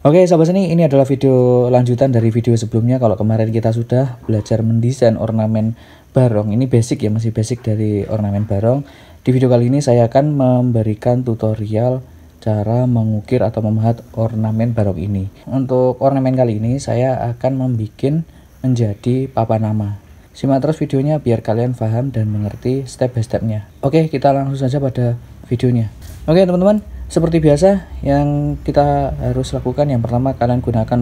Oke sahabat seni, ini adalah video lanjutan dari video sebelumnya. Kalau kemarin kita sudah belajar mendesain ornamen barong, ini basic ya, masih basic dari ornamen barong. Di video kali ini saya akan memberikan tutorial cara mengukir atau memahat ornamen barong ini. Untuk ornamen kali ini saya akan membuat menjadi papan nama. Simak terus videonya biar kalian paham dan mengerti step by stepnya. Oke, kita langsung saja pada videonya. Oke teman-teman, seperti biasa yang kita harus lakukan, yang pertama kalian gunakan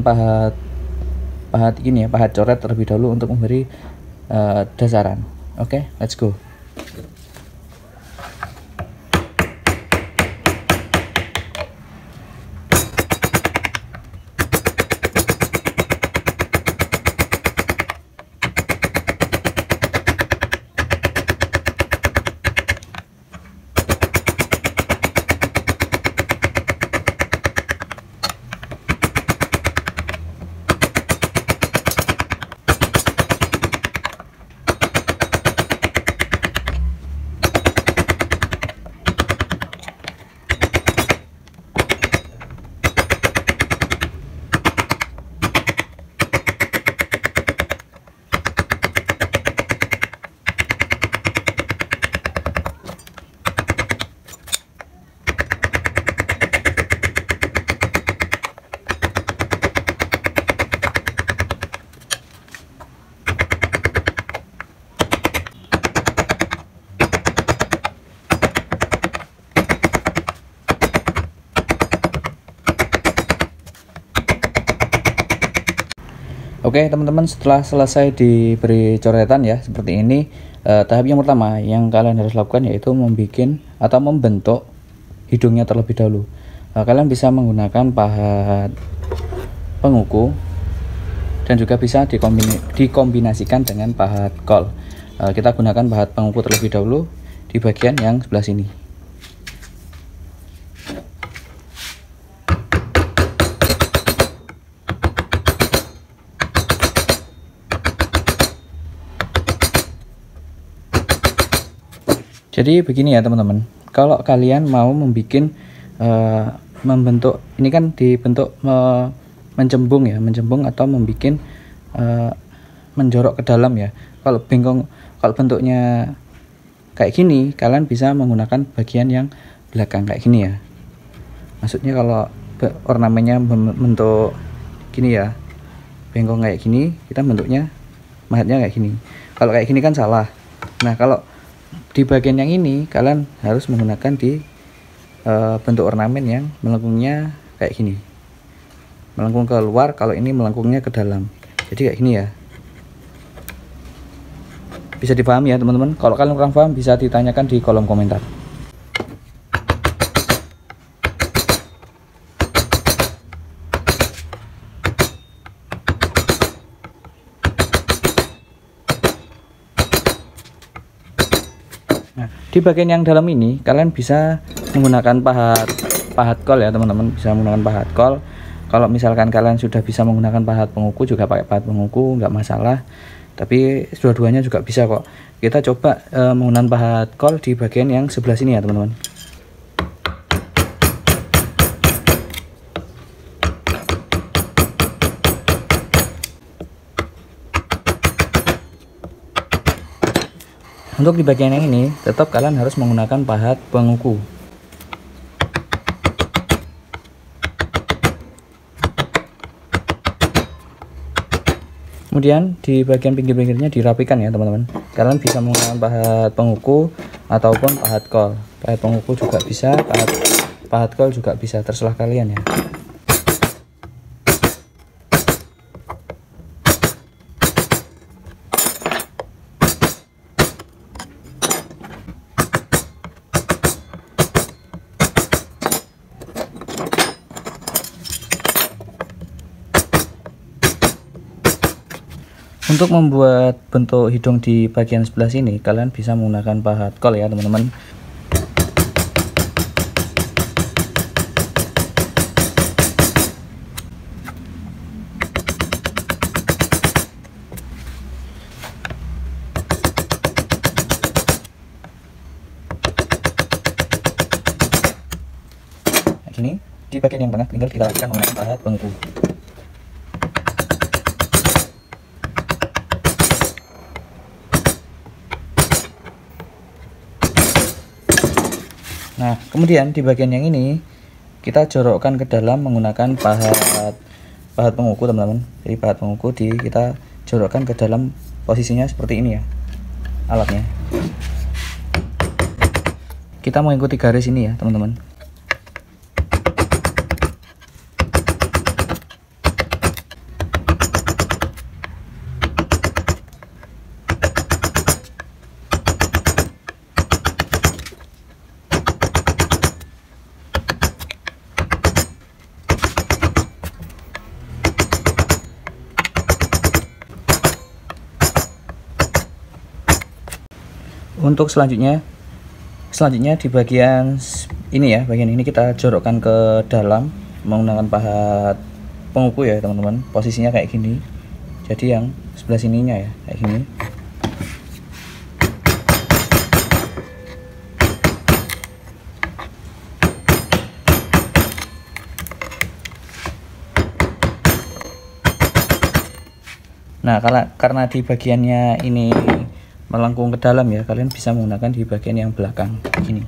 pahat ini ya, pahat coret terlebih dahulu untuk memberi dasaran. Oke, let's go. Oke teman-teman, setelah selesai diberi coretan ya seperti ini, tahap yang pertama yang kalian harus lakukan yaitu membuat atau membentuk hidungnya terlebih dahulu. Kalian bisa menggunakan pahat penguku dan juga bisa dikombinasikan dengan pahat kol. Kita gunakan pahat penguku terlebih dahulu di bagian yang sebelah sini. Jadi begini ya teman-teman, kalau kalian mau membuat membentuk ini kan dibentuk mencembung ya, mencembung atau membuat menjorok ke dalam ya. Kalau bentuknya kayak gini, kalian bisa menggunakan bagian yang belakang kayak gini ya. Maksudnya kalau ornamennya bentuk gini ya, bengkong kayak gini, kita bentuknya mahatnya kayak gini. Kalau kayak gini kan salah. Nah kalau di bagian yang ini kalian harus menggunakan di bentuk ornamen yang melengkungnya kayak gini, melengkung ke luar. Kalau ini melengkungnya ke dalam, jadi kayak gini ya. Bisa dipahami ya teman-teman. Kalau kalian kurang paham bisa ditanyakan di kolom komentar. Nah, di bagian yang dalam ini kalian bisa menggunakan pahat kol ya teman-teman, bisa menggunakan pahat kol. Kalau misalkan kalian sudah bisa menggunakan pahat penguku, juga pakai pahat penguku nggak masalah, tapi dua-duanya juga bisa kok. Kita coba menggunakan pahat kol di bagian yang sebelah sini ya teman-teman. Untuk di bagian yang ini tetap kalian harus menggunakan pahat penguku. Kemudian di bagian pinggir-pinggirnya dirapikan ya teman-teman. Kalian bisa menggunakan pahat penguku ataupun pahat kol. Pahat penguku juga bisa, pahat kol juga bisa, terserah kalian ya. Untuk membuat bentuk hidung di bagian sebelah sini kalian bisa menggunakan pahat kol ya teman-teman. Kayak gini. di bagian yang tengah tinggal kita rapikan menggunakan pahat penguku. Nah, kemudian di bagian yang ini kita jorokkan ke dalam menggunakan pahat penguku, teman-teman. Jadi pahat penguku kita jorokkan ke dalam, posisinya seperti ini ya alatnya. Kita mengikuti garis ini ya, teman-teman. Untuk selanjutnya di bagian ini ya, bagian ini kita jorokkan ke dalam menggunakan pahat penguku ya, teman-teman. Posisinya kayak gini. Jadi yang sebelah sininya ya kayak gini. Nah, karena di bagiannya ini melengkung ke dalam ya, kalian bisa menggunakan di bagian yang belakang ini.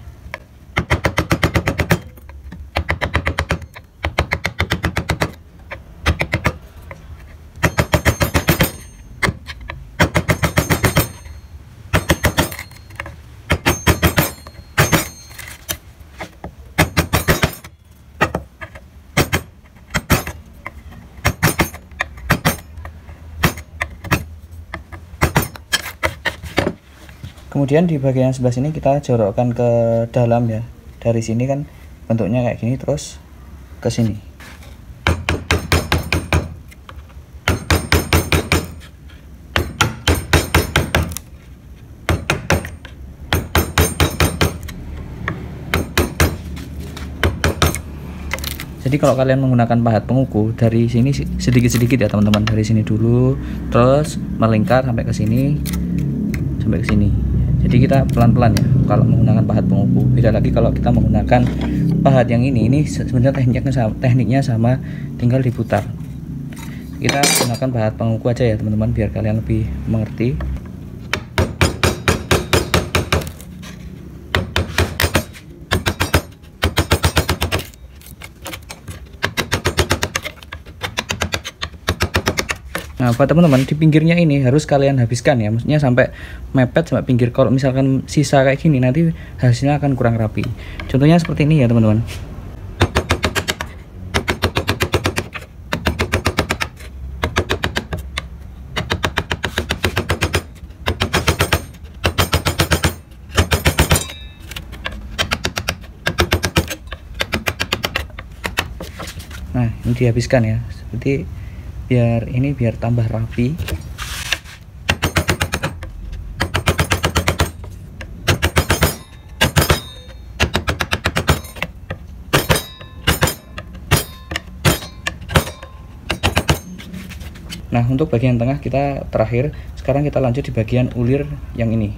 Kemudian di bagian sebelah sini kita jorokkan ke dalam ya. Dari sini kan bentuknya kayak gini, terus ke sini. Jadi kalau kalian menggunakan pahat penguku, dari sini sedikit-sedikit ya, teman-teman. Dari sini dulu, terus melingkar sampai ke sini, sampai ke sini. Jadi kita pelan-pelan ya kalau menggunakan pahat penguku. Beda lagi kalau kita menggunakan pahat yang ini sebenarnya tekniknya sama, tinggal diputar. Kita gunakan pahat penguku aja ya, teman-teman, biar kalian lebih mengerti. Nah, buat teman-teman, di pinggirnya ini harus kalian habiskan ya, maksudnya sampai mepet sampai pinggir. Kalau misalkan sisa kayak gini, nanti hasilnya akan kurang rapi. Contohnya seperti ini ya, teman-teman. Nah, ini dihabiskan ya, seperti biar tambah rapi. Nah, untuk bagian tengah kita terakhir. Sekarang kita lanjut di bagian ulir yang ini.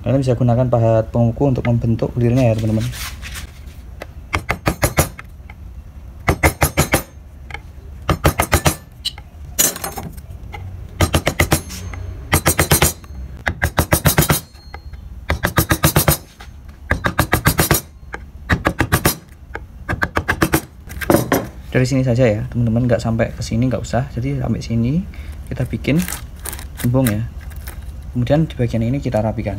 Kalian bisa gunakan pahat penguku untuk membentuk ulirnya ya, teman-teman. Dari sini saja ya, teman-teman, nggak sampai ke sini, nggak usah. Jadi sampai sini kita bikin cembung ya. Kemudian di bagian ini kita rapikan.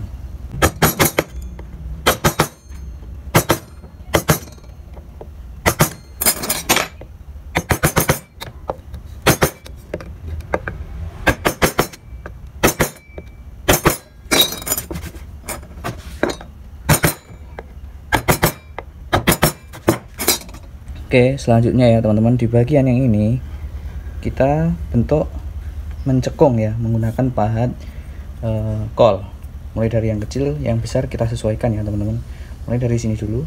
Oke, selanjutnya ya, teman-teman, di bagian yang ini kita bentuk mencekung ya menggunakan pahat kol. Mulai dari yang kecil, yang besar kita sesuaikan ya, teman-teman. Mulai dari sini dulu.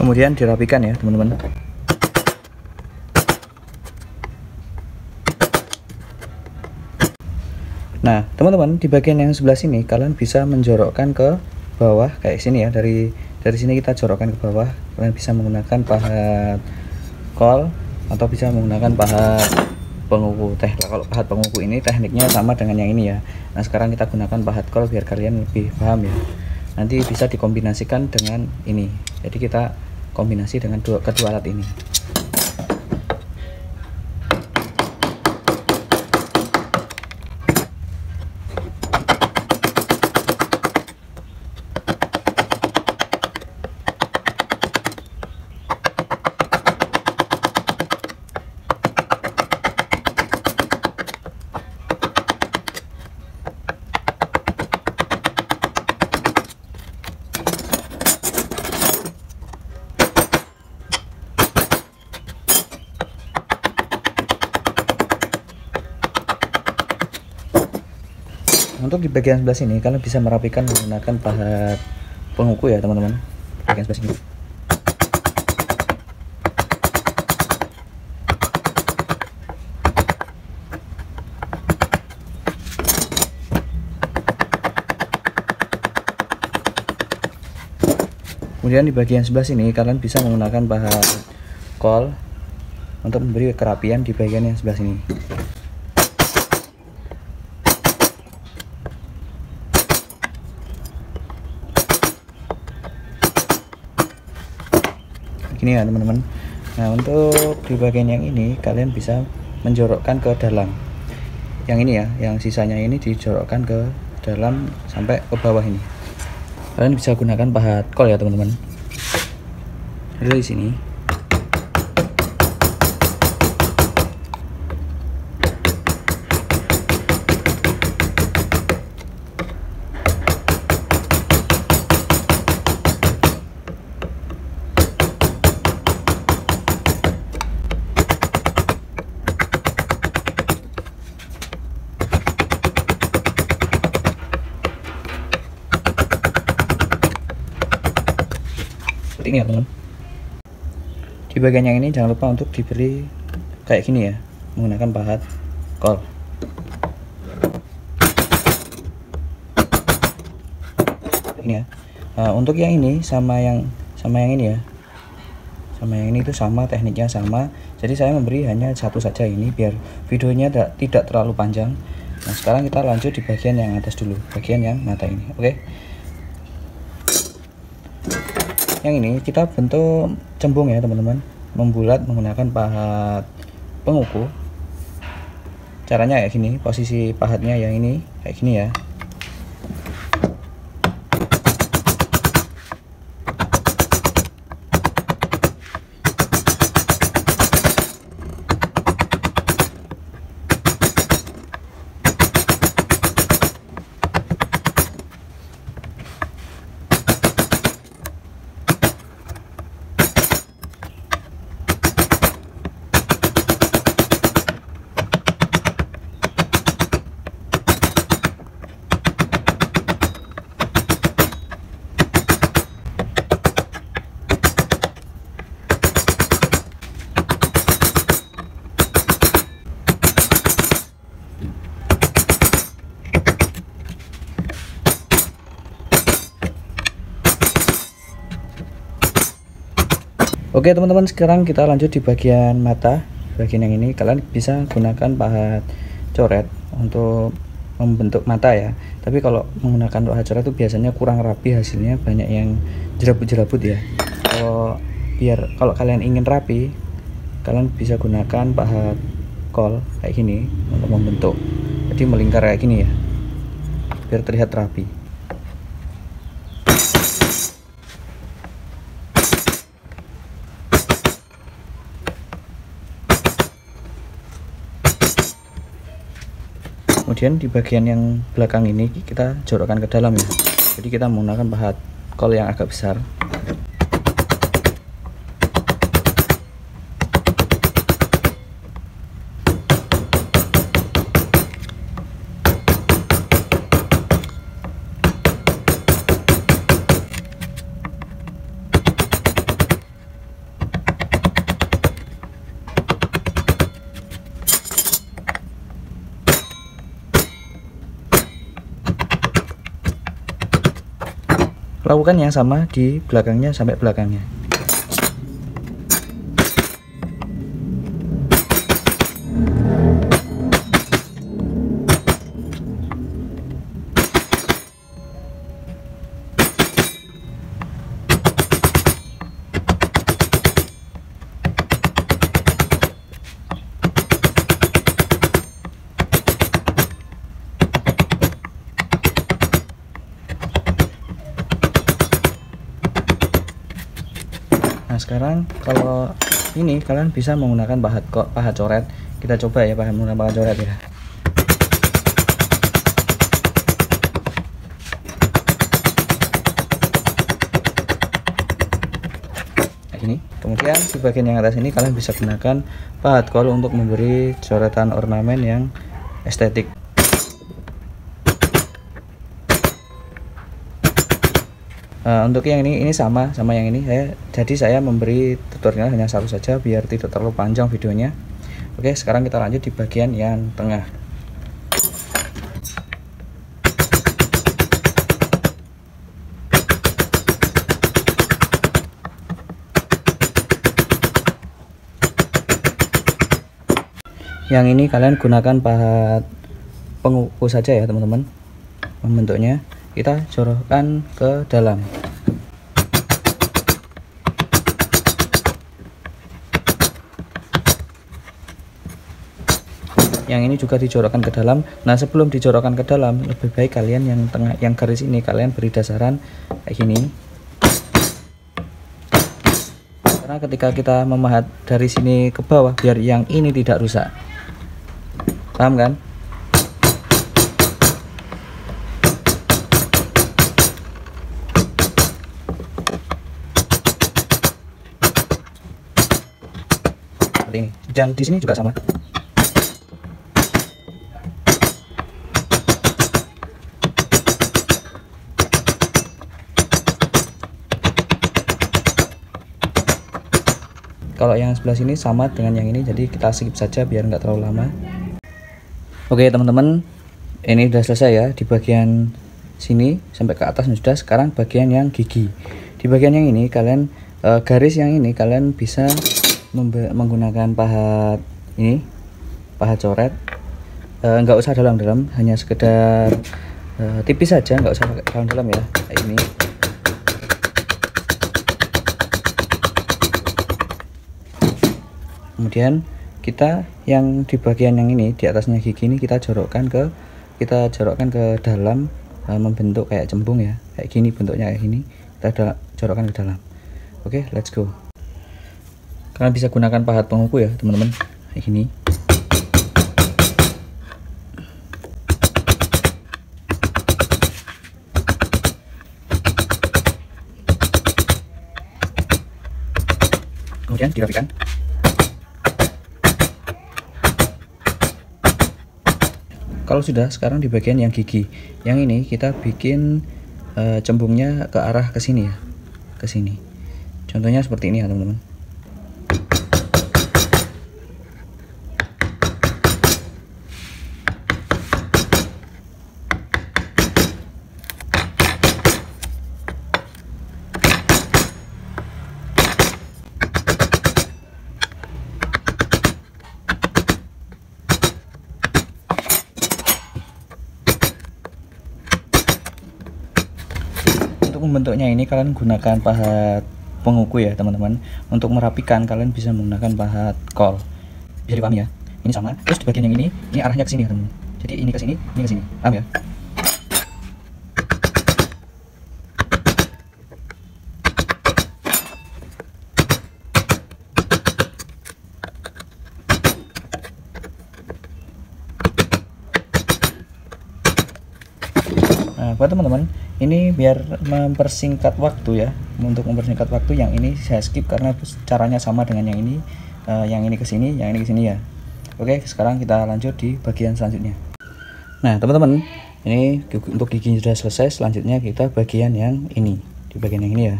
Kemudian dirapikan ya teman-teman. Nah teman-teman, di bagian yang sebelah sini kalian bisa menjorokkan ke bawah kayak sini ya. Dari sini kita jorokkan ke bawah. Kalian bisa menggunakan pahat kol atau bisa menggunakan pahat penguku teh. Kalau pahat penguku ini tekniknya sama dengan yang ini ya. Nah sekarang kita gunakan pahat kol biar kalian lebih paham ya. Nanti bisa dikombinasikan dengan ini. Jadi kita kombinasi dengan kedua alat ini. Untuk di bagian sebelah sini kalian bisa merapikan menggunakan pahat penguku ya teman-teman. Bagian sebelah sini. Kemudian di bagian sebelah sini kalian bisa menggunakan pahat kol untuk memberi kerapian di bagian yang sebelah sini. Gini ya teman-teman. Nah untuk di bagian yang ini kalian bisa menjorokkan ke dalam. Yang ini ya, yang sisanya ini dijorokkan ke dalam sampai ke bawah ini. Kalian bisa gunakan pahat kol ya teman-teman. Dari sini. Seperti ini ya teman. Di bagian yang ini jangan lupa untuk diberi kayak gini ya, menggunakan pahat kol. Ini ya. Nah, untuk yang ini sama yang ini ya, sama yang ini itu sama, tekniknya sama. Jadi saya memberi hanya satu saja ini biar videonya tidak terlalu panjang. Nah sekarang kita lanjut di bagian yang atas dulu, bagian yang mata ini. Oke. Yang ini kita bentuk cembung ya teman-teman, membulat menggunakan pahat penguku. Caranya kayak gini, posisi pahatnya yang ini kayak gini ya. Oke teman-teman, sekarang kita lanjut di bagian mata. Bagian yang ini kalian bisa gunakan pahat coret untuk membentuk mata ya. Tapi kalau menggunakan pahat coret itu biasanya kurang rapi hasilnya, banyak yang jerabut-jerabut ya. Kalau kalian ingin rapi, kalian bisa gunakan pahat kol kayak gini untuk membentuk. Jadi melingkar kayak gini ya, biar terlihat rapi. Kemudian di bagian yang belakang ini kita jorokkan ke dalam ya. Jadi kita menggunakan pahat kol yang agak besar. lakukan yang sama di belakangnya sampai belakangnya. Nah sekarang kalau ini kalian bisa menggunakan pahat coret. Kita coba ya menggunakan pahat coret ya. Nah, ini kemudian di bagian yang atas ini kalian bisa gunakan pahat kol untuk memberi coretan ornamen yang estetik. Untuk yang ini sama yang ini, jadi saya memberi tutorial hanya satu saja biar tidak terlalu panjang videonya. Oke, sekarang kita lanjut di bagian yang tengah. Yang ini kalian gunakan pahat penguku saja ya teman-teman. Membentuknya kita jorokkan ke dalam. Yang ini juga dijorokkan ke dalam. Nah sebelum dijorokkan ke dalam, lebih baik kalian yang tengah, yang garis ini kalian beri dasaran kayak gini, karena ketika kita memahat dari sini ke bawah biar yang ini tidak rusak. Paham kan? Ini dan di sini juga sama. Kalau yang sebelah sini sama dengan yang ini, jadi kita skip saja biar nggak terlalu lama. Oke teman-teman, ini sudah selesai ya di bagian sini sampai ke atas sudah. Sekarang bagian yang gigi. Di bagian yang ini kalian garis yang ini kalian bisa menggunakan pahat ini, pahat coret. Nggak usah dalam-dalam, hanya sekedar tipis saja, nggak usah dalam-dalam ya, kayak ini. Kemudian kita yang di bagian yang ini di atasnya gigi ini kita jorokkan ke dalam, membentuk kayak cembung ya, kayak gini bentuknya, kayak gini kita jorokkan ke dalam. Oke, let's go. Kalian bisa gunakan pahat penguku ya teman-teman, kayak gini. Kemudian dirapikan. Kalau sudah, sekarang di bagian yang gigi yang ini kita bikin cembungnya ke arah ke sini ya, ke sini. Contohnya seperti ini ya teman-teman. Membentuknya ini kalian gunakan pahat penguku ya teman-teman. Untuk merapikan kalian bisa menggunakan pahat kol. Bisa dipahami ya, ini sama. Terus di bagian yang ini arahnya ke sini ya teman-teman. Jadi ini ke sini, ini ke sini, paham ya? Nah, buat teman-teman, ini biar mempersingkat waktu ya, untuk mempersingkat waktu yang ini saya skip karena caranya sama dengan yang ini. Yang ini ke sini, yang ini ke sini ya. Oke, sekarang kita lanjut di bagian selanjutnya. Nah teman-teman, ini untuk gigi sudah selesai. Selanjutnya kita bagian yang ini, di bagian yang ini ya.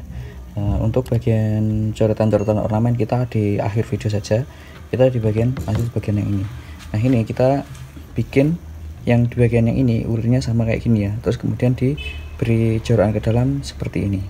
Untuk bagian coretan-coretan ornamen kita di akhir video saja. Kita di bagian lanjut bagian yang ini. Nah ini kita bikin yang di bagian yang ini urirnya sama kayak gini ya, terus kemudian di beri jorokan ke dalam seperti ini.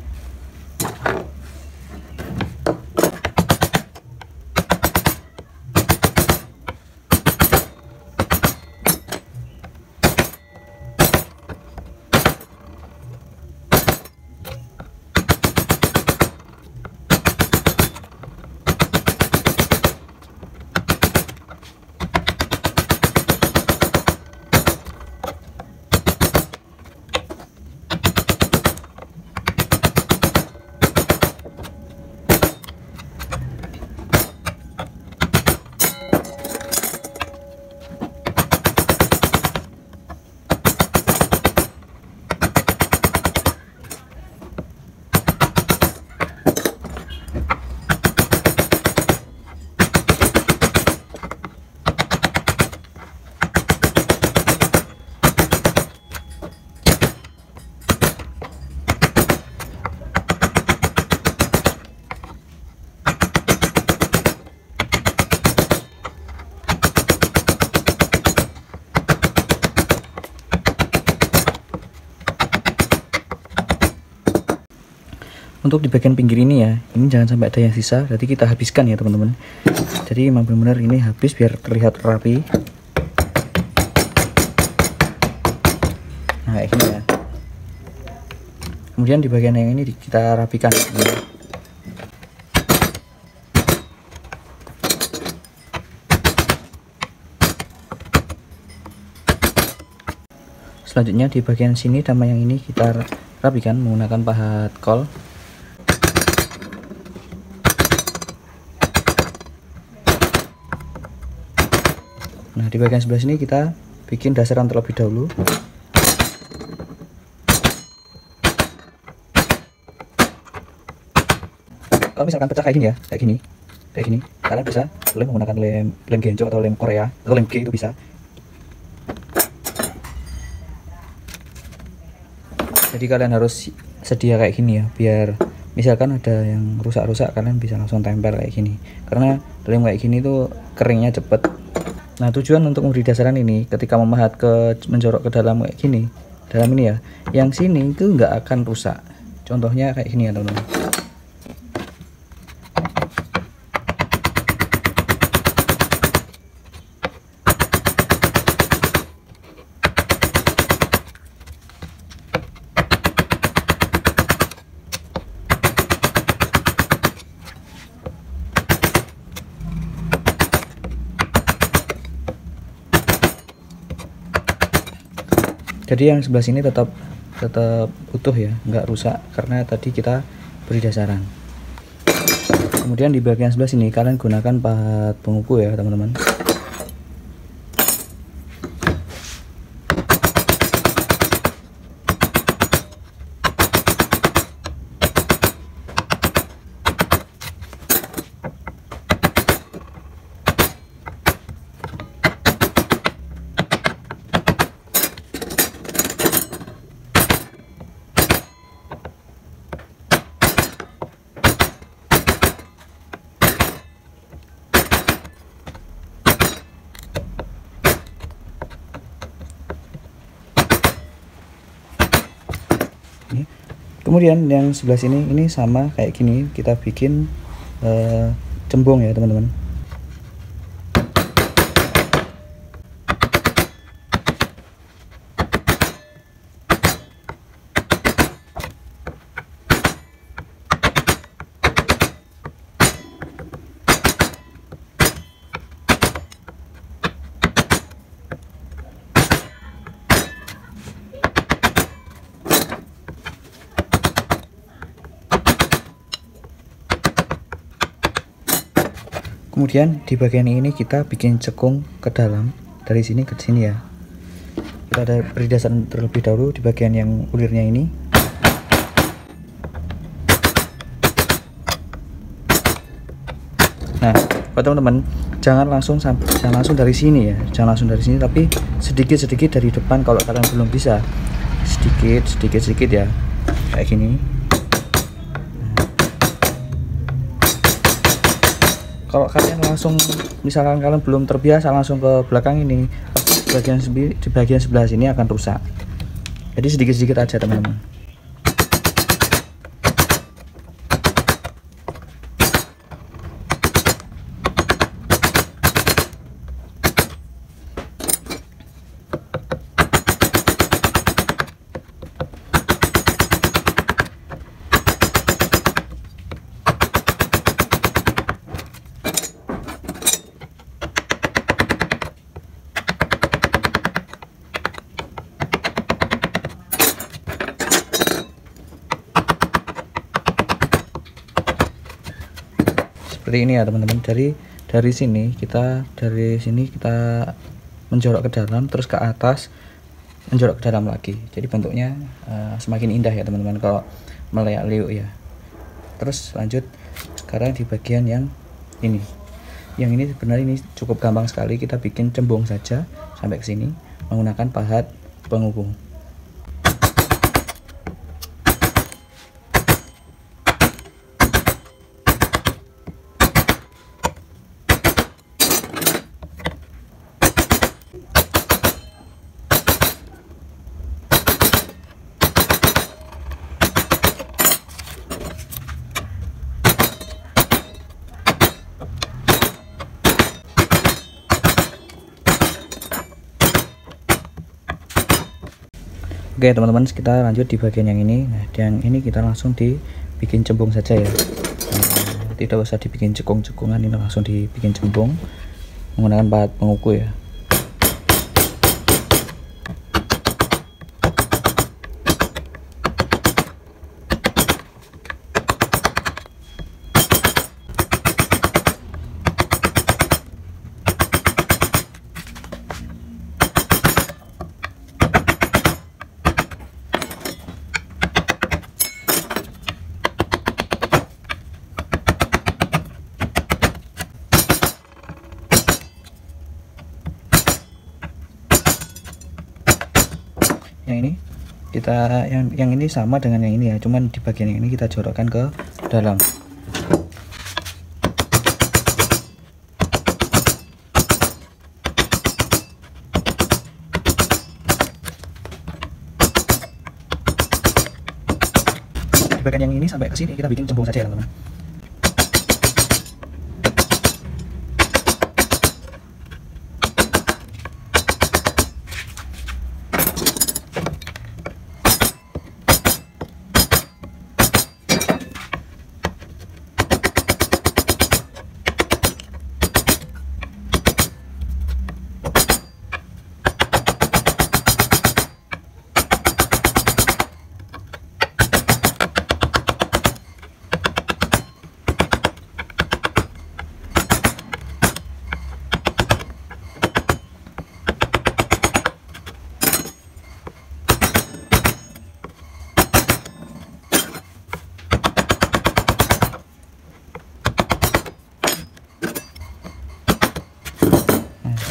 Untuk di bagian pinggir ini ya, ini jangan sampai ada yang sisa, jadi kita habiskan ya teman-teman. Jadi memang benar-benar ini habis biar terlihat rapi. Nah kayak gini ya. Kemudian di bagian yang ini kita rapikan. Selanjutnya di bagian sini sama yang ini kita rapikan menggunakan pahat kol. Nah di bagian sebelah sini kita bikin dasaran terlebih dahulu. Kalau misalkan pecah kayak gini ya, kayak gini, kalian bisa menggunakan lem genjot atau lem Korea atau lem G itu bisa. Jadi kalian harus sedia kayak gini ya, biar misalkan ada yang rusak-rusak kalian bisa langsung tempel kayak gini. Karena lem kayak gini tuh keringnya cepet. Nah tujuan untuk memberi dasaran ini ketika memahat menjorok ke dalam kayak gini, dalam ini ya, yang sini itu nggak akan rusak. Contohnya kayak gini ya teman-teman. Jadi yang sebelah sini tetap utuh ya, nggak rusak karena tadi kita beri dasaran. Kemudian di bagian sebelah sini kalian gunakan pahat penguku ya teman-teman. Kemudian yang sebelah sini ini sama kayak gini, kita bikin cembung ya teman-teman. Kemudian di bagian ini kita bikin cekung ke dalam dari sini ke sini ya. Kita ada beri dasaran terlebih dahulu di bagian yang ulirnya ini. Nah, buat teman-teman, jangan langsung dari sini ya, jangan langsung dari sini, tapi sedikit dari depan kalau kalian belum bisa. Sedikit ya, kayak gini. Kalau kalian langsung, misalkan kalian belum terbiasa langsung ke belakang ini, di bagian sebelah sini akan rusak. Jadi sedikit aja teman-teman. seperti ini ya teman-teman. Dari sini kita menjorok ke dalam, terus ke atas menjorok ke dalam lagi. Jadi bentuknya semakin indah ya teman-teman kalau meleak liuk ya. Terus lanjut sekarang di bagian yang ini. Yang ini sebenarnya ini cukup gampang sekali, kita bikin cembung saja sampai ke sini menggunakan pahat penghubung. Oke teman-teman, kita lanjut di bagian yang ini. Nah, yang ini kita langsung dibikin cembung saja ya. Tidak usah dibikin cekung-cekungan, ini langsung dibikin cembung menggunakan pahat penguku ya. Yang ini kita yang ini sama dengan yang ini ya, cuman di bagian yang ini kita jorokkan ke dalam. Di bagian yang ini sampai ke sini kita bikin cembung saja ya teman-teman.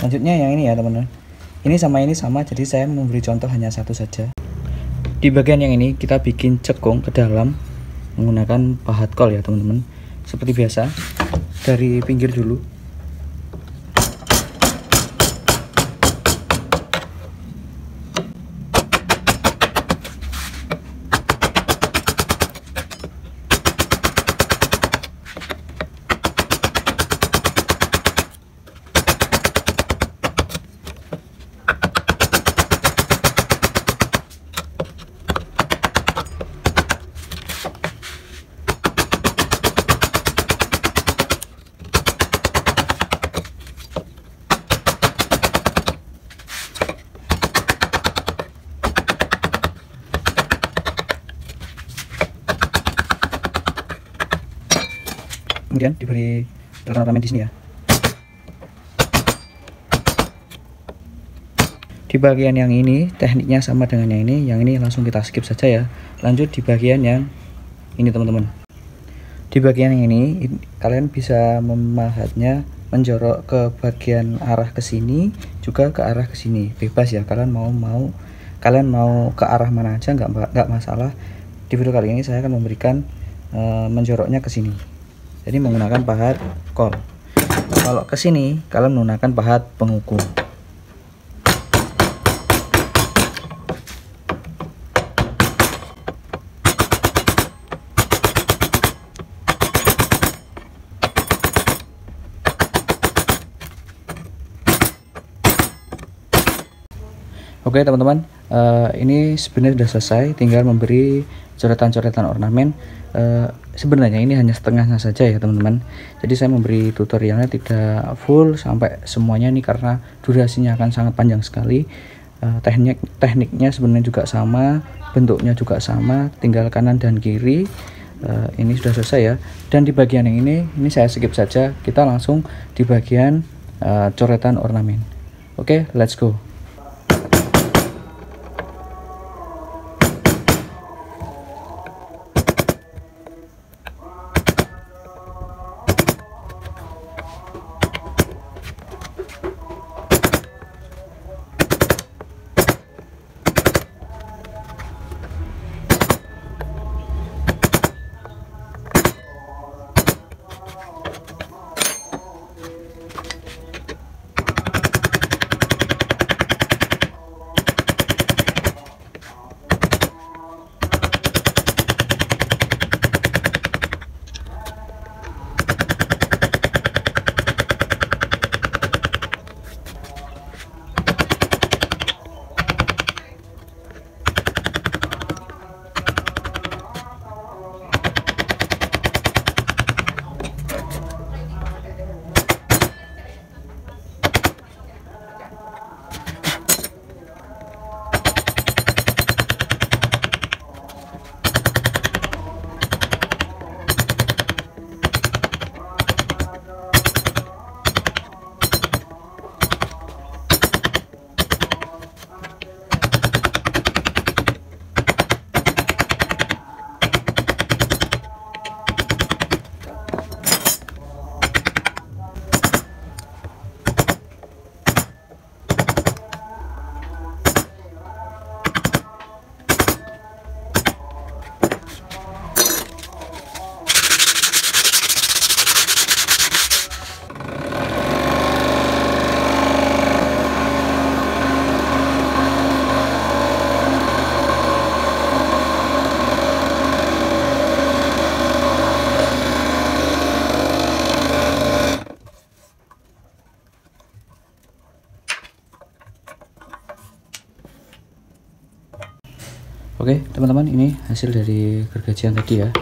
Selanjutnya yang ini ya teman-teman, ini sama, jadi saya memberi contoh hanya satu saja. Di bagian yang ini kita bikin cekung ke dalam menggunakan pahat kol ya teman-teman. Seperti biasa, dari pinggir dulu. Kemudian diberi ornamen di sini ya. Di bagian yang ini tekniknya sama dengan yang ini langsung kita skip saja ya. Lanjut di bagian yang ini teman-teman. Di bagian yang ini kalian bisa memahatnya menjorok ke bagian arah ke sini, juga ke arah ke sini. Bebas ya, kalian mau ke arah mana aja nggak masalah. Di video kali ini saya akan memberikan menjoroknya ke sini. Jadi menggunakan pahat kol. Kalau ke sini kalian menggunakan pahat penguku. Oke teman-teman, ini sebenarnya sudah selesai, tinggal memberi coretan-coretan ornamen. Sebenarnya ini hanya setengahnya saja ya teman-teman. Jadi saya memberi tutorialnya tidak full sampai semuanya ini karena durasinya akan sangat panjang sekali. Tekniknya sebenarnya juga sama, bentuknya juga sama, tinggal kanan dan kiri. ini sudah selesai ya. Dan di bagian yang ini saya skip saja, kita langsung di bagian coretan ornamen. Oke, let's go. Oke teman-teman, ini hasil dari gergajian tadi ya.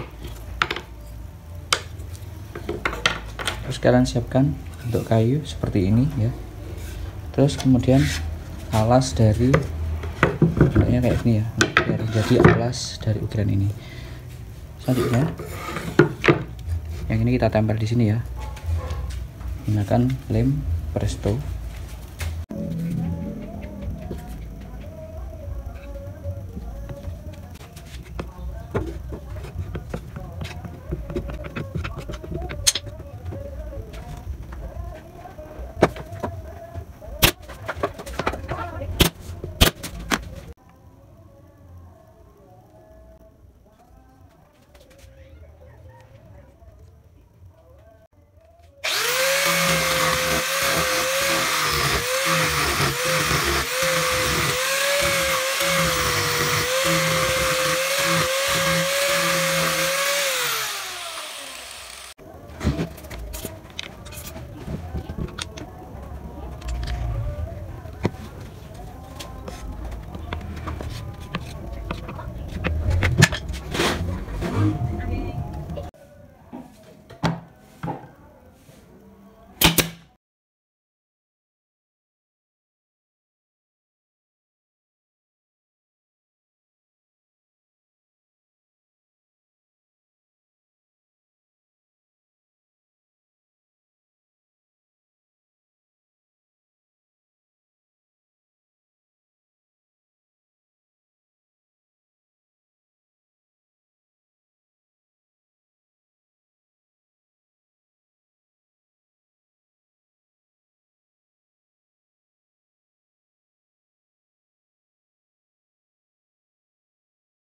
Terus kalian siapkan untuk kayu seperti ini ya. Terus kemudian alas dari bentuknya kayak gini ya, biar jadi alas dari ukiran ini. Selanjutnya yang ini kita tempel di sini ya, gunakan lem presto.